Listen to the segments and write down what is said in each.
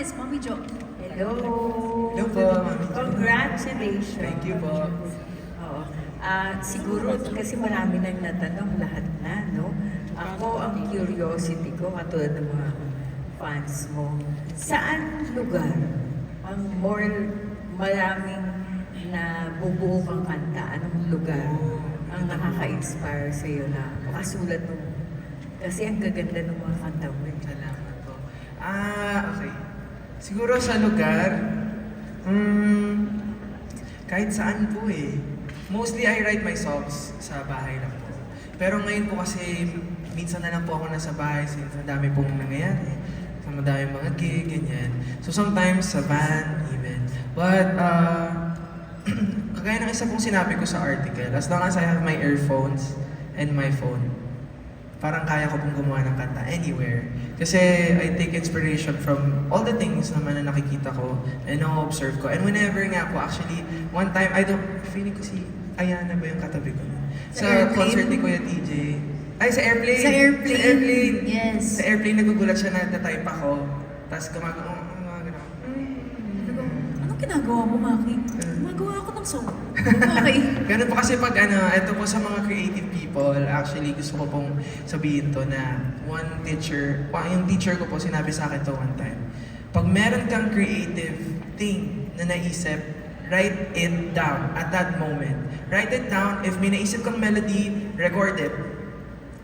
is Mommy Jo. Hello! Hello po, Mami. Congratulations! Thank you po. Oo. Siguro kasi marami nang natanong lahat na, no? Ako, ang curiosity ko, katulad ng mga fans mo, saan lugar ang more maraming na bubuo kang kanta? Anong lugar ang nakaka-inspire sa'yo na makasulat mo? Kasi ang gaganda ng mga kanta mo. Salamat po. Okay. Siguro sa lugar, kahit saan po eh. Mostly I write my songs sa bahay lang po. Pero ngayon po kasi minsan na lang po ako nasa bahay since madami pong nangyayari. So madami mga gig, ganyan. So sometimes sa van even. But kagaya ng isa pong sinabi ko sa article, as long as I have my earphones and my phone, parang kaya ko pong gumawa ng kanta anywhere. Kasi I take inspiration from all the things naman na nakikita ko and na-observe ko. And whenever nga po, actually, one time, feeling ko si Ayana ba yung katabi ko? Sa concert ni Kuya TJ. Ay, sa airplane! Sa airplane. Sa airplane! Yes. Sa airplane, nagugulat siya na natatype ako. Tapos gumagawa, Anong ginagawa mo, Maki? Gumagawa ako ng song. Okay. Ganun po kasi pag ito po sa mga creative people, actually gusto ko pong sabihin to na one teacher, yung teacher ko po sinabi sa akin to one time. Pag meron kang creative thing na naisip, write it down at that moment. Write it down. If may naisip kang melody, record it.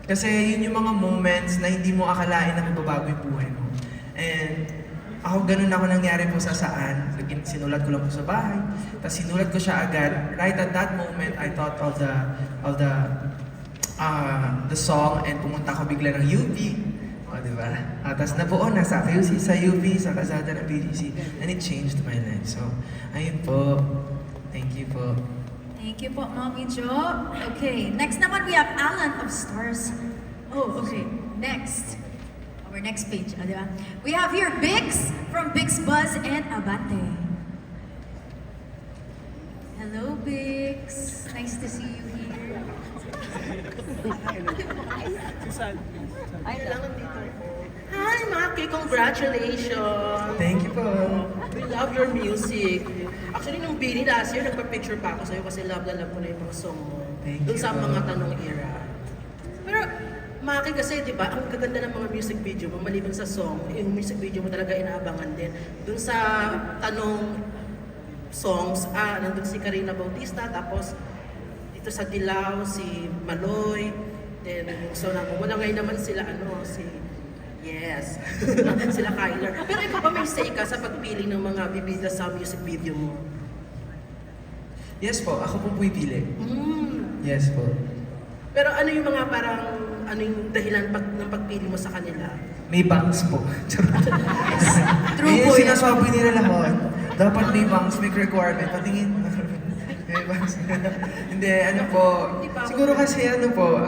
Kasi yun yung mga moments na hindi mo akalain na mababago yung buhay mo. And ako ganun ako nangyari po sa saan. Sinulat ko lang po sa bahay. Tapos sinulat ko siya agad. Right at that moment, I thought of the song and pumunta ako bigla ng UP. O, di ba? Tapos nabuo na sa QC, sa UP, sa Kalsada ng BGC. And it changed my life. So, ayun po. Thank you po. Thank you po, Mommy Jo. Okay, next naman we have Alan of Stars. Oh, okay. Next. Our next page, di ba? We have here Bix from Bix Buzz and Abante. Hello, Bix. Nice to see you here. Hi, Maki! Congratulations! Thank you po. We love your music. Actually, nung Bini last year, nagpa-picture pa ako sa'yo kasi love na love ko na yung mga song mo. Thank Doon you sa po. mga tanong era. Pero, Maki kasi, di ba, ang gaganda ng mga music video mo, maliban sa song, yung music video mo talaga inaabangan din. Doon sa tanong songs, nandun si Karina Bautista, tapos dito sa Dilaw, si Maloy, then so wala ngayon naman sila, yes, sila Kyler. Pero ikaw ba may say ka sa pagpili ng mga bibida sa music video mo? Yes po, ako po pumipili. Mm. Yes po. Pero ano yung mga parang, ano yung dahilan ng pagpili mo sa kanila? May bangs po. True Eh, po yan. sinasabi nila lahat. Dapat may bangs, may requirement. Patingin. May bangs. Hindi, ano po. Siguro kasi ano po,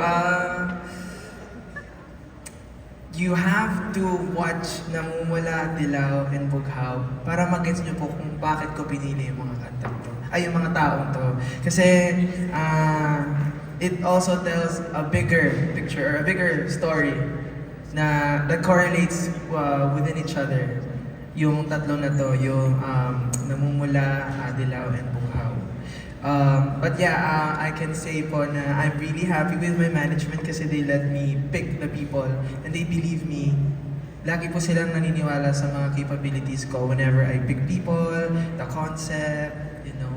you have to watch Namumula, Dilaw, and Bughaw para mag-gets nyo po kung bakit ko pinili yung mga kantang to. Ay, yung mga taong to. Kasi, it also tells a bigger picture or a bigger story na that correlates within each other. Yung tatlo na to, yung Namumula, Dilaw, and Bughaw. But yeah, I can say po na I'm really happy with my management kasi they let me pick the people and they believe me. Lagi po silang naniniwala sa mga capabilities ko whenever I pick people, the concept,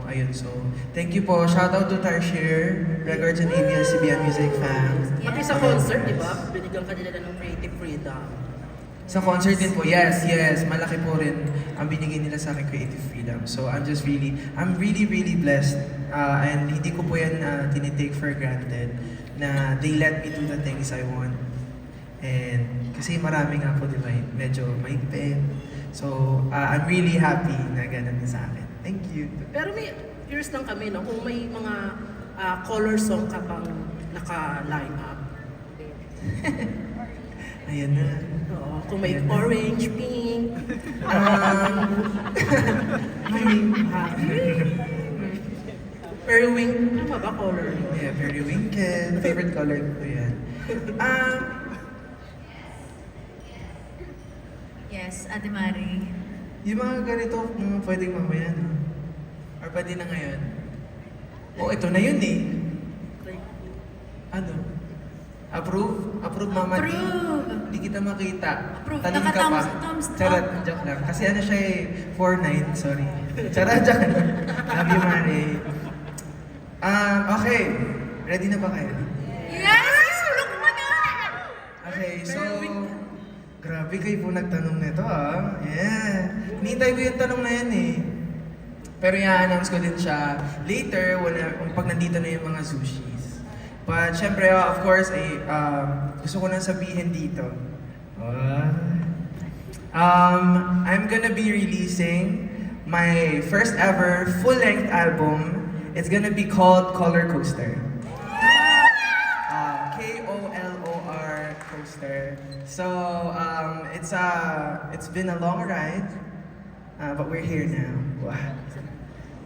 ayun. So, thank you po. Shout out to Tarshir, Records and ABS-CBN Music fans. Pati sa concert, di ba? Binigyan ka nila ng creative freedom. Sa concert din po, yes. Malaki po rin ang binigay nila sa akin creative freedom. So I'm really blessed. And hindi ko po yan tinitake for granted na they let me do the things I want. And kasi marami nga po, di ba, medyo mahigpit. So I'm really happy na ganun sa akin. Thank you. Pero may curious lang kami, no? Kung may mga color song ka bang naka-line up. Ayan na. Oo, kung may orange, pink. Periwink, tama ba color? Yeah, periwinkle. Favorite color ko yan. Yes, Ate Mari. Yung mga ganito, pwedeng mamaya, no? Or pwede na ngayon? Oh, ito na yun eh. Ano? Approve? Approve, Mama D? Approve! Hindi kita makita. Approve. Talim ka pa. Naka-thumbs up. Charot, joke lang. Kasi ano siya eh, 4-9, sorry. Charot, joke lang. Love you, Mare. Okay. Ready na ba kayo? Yes! Isulok mo na! Okay, so... Grabe kayo po nagtanong nito ah. Yeah. Hinihintay ko yung tanong na yan eh. Pero i-announce ko din siya later pag nandito na yung mga sushis. But syempre, of course, gusto ko nang sabihin dito. I'm gonna be releasing my first ever full-length album. It's gonna be called Color Coaster. K-O-L-O-R Coaster. So, it's been a long ride, but we're here now. Wow.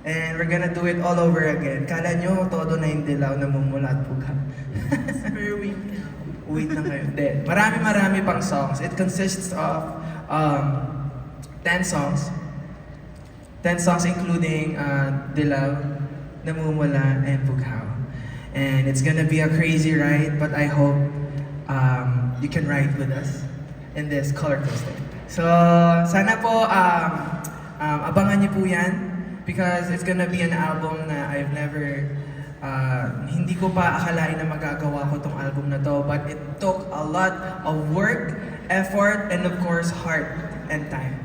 And we're gonna do it all over again. Kala nyo, todo na yung dilaw na mumula at puga. Per week. Wait lang kayo. Hindi. Marami pang songs. It consists of 10 songs. 10 songs including Dilaw, Namumula, and Bughaw. And it's gonna be a crazy ride, but I hope you can ride with us in this color coaster. So, sana po abangan niyo po yan because it's gonna be an album na I've never hindi ko pa akalain na magagawa ko tong album na to, but it took a lot of work, effort, and of course, heart and time.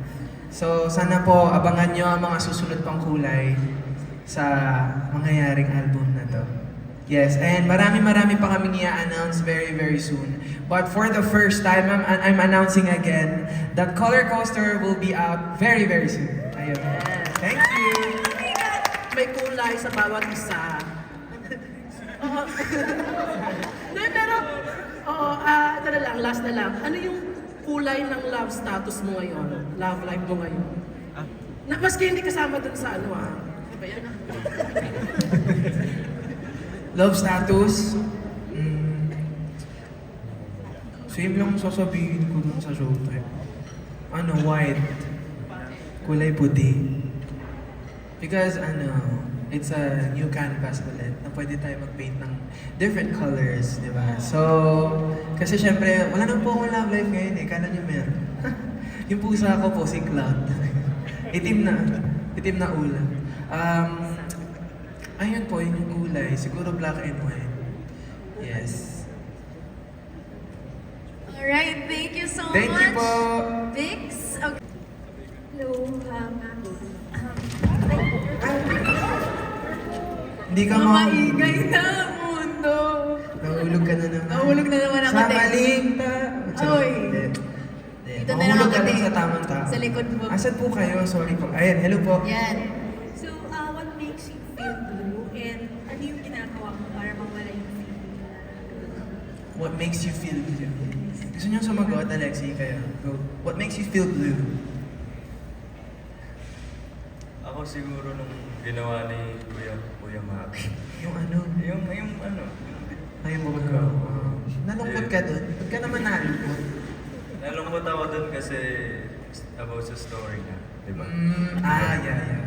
So, sana po abangan nyo ang mga susunod pang kulay sa mangyayaring album na to. Yes, and marami pa kaming i-announce very soon. But for the first time, I'm announcing again that Color Coaster will be out very soon. Ayun. Thank you! May kulay sa bawat isa. Oo. Hindi, pero, ito na lang, last na lang. Ano yung kulay ng love status mo ngayon? Love life mo ngayon? Maski hindi kasama dun sa ano Ano ba yan? Love status? Same lang sasabihin ko dun sa showtime. White. Kulay puti. Because it's a new canvas ulit na pwede tayo mag-paint ng different colors, di ba? So, kasi syempre, wala nang po akong love life ngayon eh. Kala niyo meron. Yung pusa ko po, si Cloud. Itim na ulam. Ayun po, yung kulay. Siguro black and white. Yes. Alright, thank you so Thank much. you po! Vix? Okay. Hello, Hindi ka Maingay na ang mundo. Nahulog ka na naman. Nahulog na naman ako, Sa Tex. maling Oy. Dito na lang Mahulog ako, ka lang Tex. sa tamang tao. Sa likod mo. Asan po kayo? Sorry po. Ayan, hello po. Yan. So, what makes you feel blue? And ano yung ginagawa mo para mawala yung feeling? What makes you feel blue? Gusto niyo sumagot, Alexi? Kayo. Go. What makes you feel blue? Ako siguro nung ginawa ni Kuya Maki. Yung ano? Yung ano, Ayaw mo mag nalungkot ka dun? Ba't ka naman nalungkot? nalungkot ako dun kasi about sa story niya, di ba? Yeah.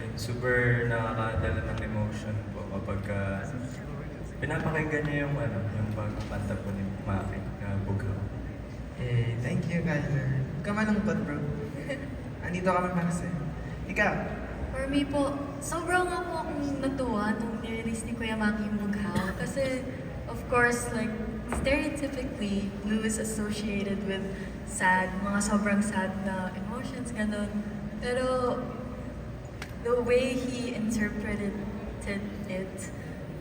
Yung super nakakadala ng emotion po kapag pinapakinggan niya yung yung bagong kanta po ni Maki na Bughaw. Thank you, guys. Huwag ka malungkot, bro. Andito kami para sa'yo. Ikaw? For me po, sobrang ako akong natuwa nung nirelease ni Kuya Maki yung Bughaw. Kasi, of course, like, stereotypically, blue is associated with sad, mga sobrang sad na emotions, ganun. Pero, the way he interpreted it,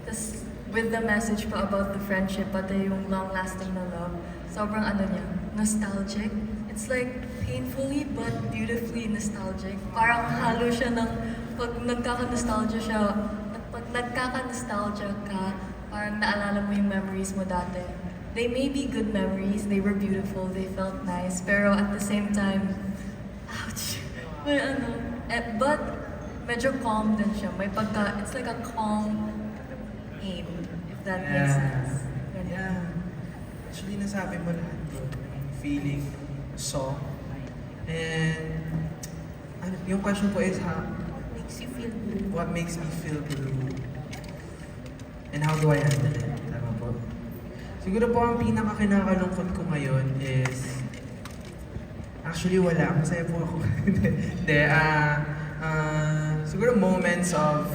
tas with the message pa about the friendship, pati yung long-lasting na love, sobrang niya, nostalgic. It's like painfully but beautifully nostalgic. Parang halo siya ng pag nagkaka-nostalgia siya, pag nagkaka-nostalgia ka, parang naalala mo yung memories mo dati. They may be good memories, they were beautiful, they felt nice, pero at the same time, ouch! May but medyo calm din siya. May pagka, it's like a calm aim, if that makes sense. Ganun. Yeah. Actually, nasabi mo lahat, bro. Yung feeling, song. And yung question po is Makes you feel blue. what makes me feel blue? And how do I handle it? Tama po. Siguro po ang pinaka-kinakalungkot ko ngayon is actually wala. Masaya po ako. Hindi. Siguro moments of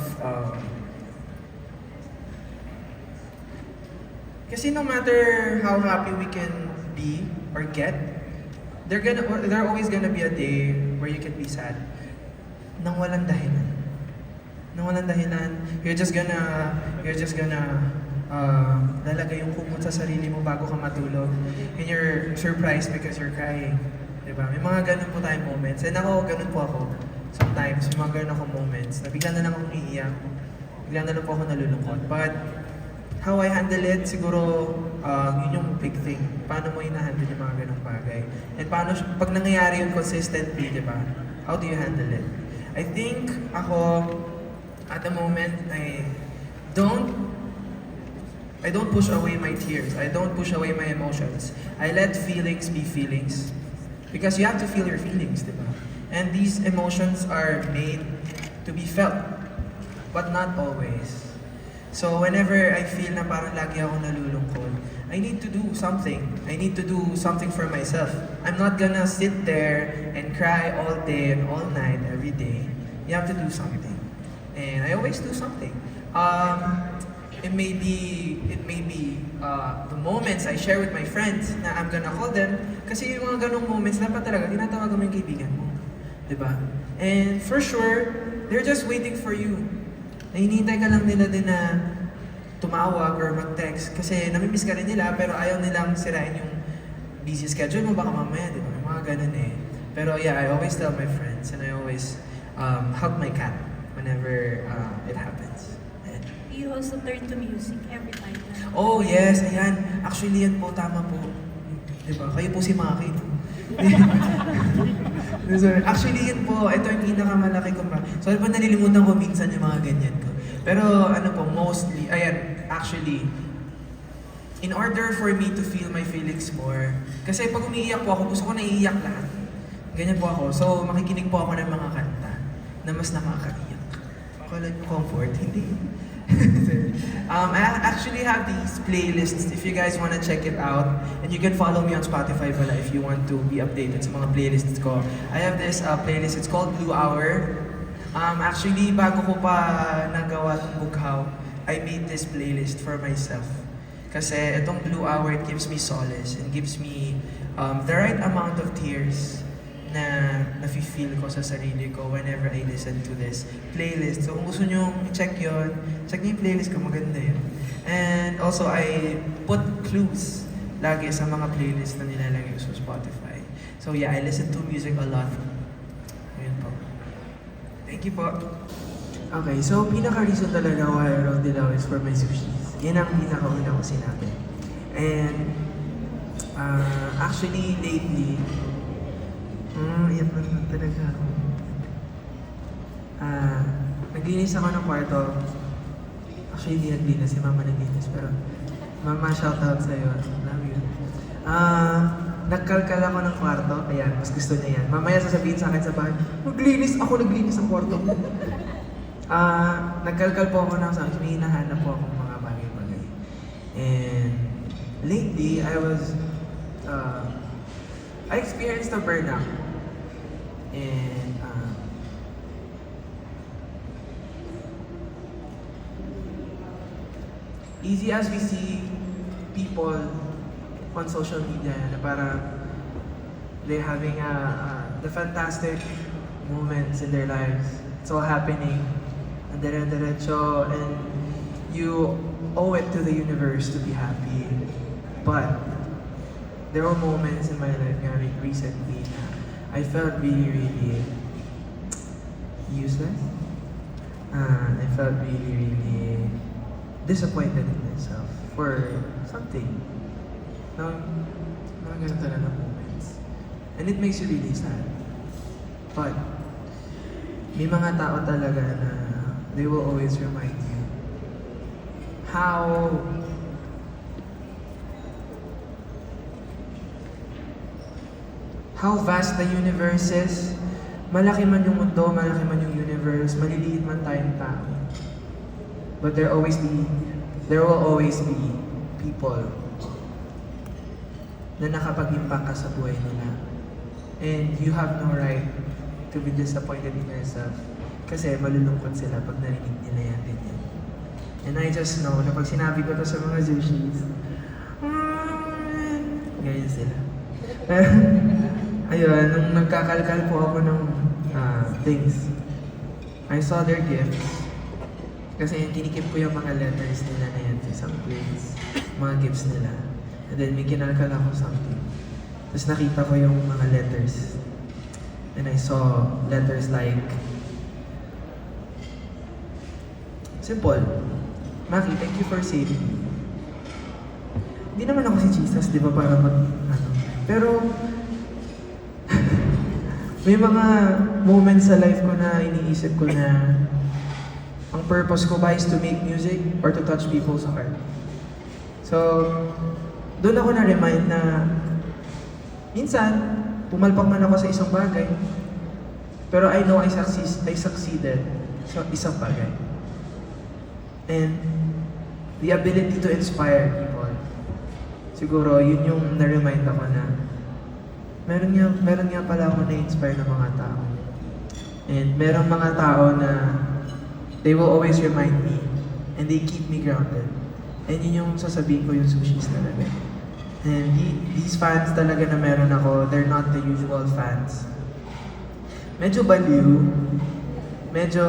kasi no matter how happy we can be or get, there always gonna be a day where you can be sad nang walang dahilan. Nang walang dahilan, you're just gonna lalagay yung kumot sa sarili mo bago ka matulog. And you're surprised because you're crying. Diba? May mga ganun po tayong moments. And ako, ganun po ako. Sometimes, may mga ganun ako moments na bigla na lang akong iiyak. Bigla na lang po ako nalulungkot. But, how I handle it, siguro, yun yung big thing. Paano mo ina-handle yung mga ganung bagay. And paano, pag nangyayari yun consistently, di ba? How do you handle it? I think, ako, at the moment, I don't push away my tears. I don't push away my emotions. I let feelings be feelings. Because you have to feel your feelings, di ba? And these emotions are made to be felt. But not always. So whenever I feel na parang lagi ako nalulungkot, I need to do something. I need to do something for myself. I'm not gonna sit there and cry all day and all night, every day. You have to do something. And I always do something. It may be the moments I share with my friends na I'm gonna call them. Kasi yung mga ganong moments, dapat talaga, tinatawagan mo yung kaibigan mo. Diba? And for sure, they're just waiting for you. Nahinihintay ka lang nila din na tumawag or mag-text. Kasi namimiss ka rin nila, pero ayaw nilang sirain yung busy schedule mo. Baka mamaya, di ba? May mga ganun eh. Pero yeah, I always tell my friends and I always hug my cat whenever it happens. And, You also turn to music every time. oh yes, ayan. Actually yan po, tama po. Di ba? Kayo po si Maki. Sorry. Actually yun po, ito yung pinakamalaki ko pa. Sorry po nalilimutan ko minsan yung mga ganyan ko. Pero ano po, mostly, ayan, actually, in order for me to feel my feelings more, kasi pag umiiyak po ako, gusto ko naiiyak lahat. Ganyan po ako. So, makikinig po ako ng mga kanta na mas nakakaiyak. Call it comfort, hindi. I actually have these playlists if you guys want to check it out. And you can follow me on Spotify pala if you want to be updated sa mga playlists ko. I have this playlist, it's called Blue Hour. Actually, bago ko pa nagawa ng Bughaw, I made this playlist for myself. Kasi itong Blue Hour, it gives me solace and gives me the right amount of tears na nafe-feel ko sa sarili ko whenever I listen to this playlist. So kung gusto nyo i-check yun, check nyo yung playlist ko, maganda yun. And also, I put clues lagi sa mga playlist na nilalagay ko sa Spotify. So yeah, I listen to music a lot. Ayun po. Thank you po. Okay, so pinaka-reason talaga why I wrote Dilaw is for my sushis. Yan ang pinaka-una ko sinabi. And actually, lately, iyak na talaga ako. Naglinis ako ng kwarto. Actually, hindi naglinis. Si Mama naglinis. Pero, Mama, shoutout sa'yo. Love you. Nagkalkal ako ng kwarto. Ayan, mas gusto niya yan. Mamaya sasabihin sa akin sa bahay, naglinis ng kwarto mo. Nagkalkal po ako ng sa akin. Hinahanap po ako ng mga bagay-bagay. And lately, I experienced a burnout. And easy as we see people on social media na parang they're having the fantastic moments in their lives. It's all happening. And dire-diretso, and you owe it to the universe to be happy. But there were moments in my life recently na I felt really, really useless. I felt really, really disappointed in myself for something. Mga ganun talaga moments. And it makes you really sad. But, may mga tao talaga na they will always remind you how vast the universe is, malaki man yung mundo, malaki man yung universe, maliliit man tayong tao. But there will always be people na nakapag-impact ka sa buhay nila. And you have no right to be disappointed in yourself. Kasi malulungkot sila pag narinig nila yan din yan. And I just know na pag sinabi ko to sa mga Zushis, ganyan sila. Pero, ayun, nung nagkakalkal po ako ng things, I saw their gifts. Kasi kinikip ko yung mga letters nila na yan sa isang place, mga gifts nila. And then may kinalkal ako something. Tapos nakita ko yung mga letters. And I saw letters like, simple, Maki, thank you for saving me. Hindi naman ako si Jesus, di ba, para pero, may mga moments sa life ko na iniisip ko na ang purpose ko ba is to make music or to touch people's heart. So, doon ako na-remind na minsan, pumalpak man ako sa isang bagay, pero I know I succeeded sa isang bagay. And the ability to inspire people, siguro yun yung na-remind ako na meron nga pala ako na-inspire ng mga tao. And merong mga tao na they will always remind me and they keep me grounded. And yun yung sasabihin ko yung Zushis talaga. And these fans talaga na meron ako, they're not the usual fans. Medyo baliw, medyo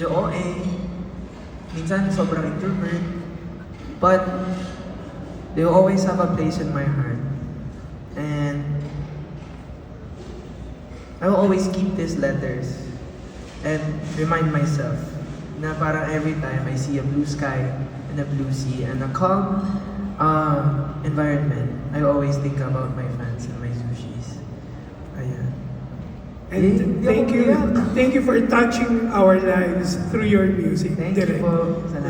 OA, minsan sobrang introvert, but they will always have a place in my heart. And I will always keep these letters and remind myself na parang every time I see a blue sky and a blue sea and a calm environment, I always think about my fans and my Zushis. Ayan. And thank you for touching our lives through your music. Thank you Direk. po. Salamat.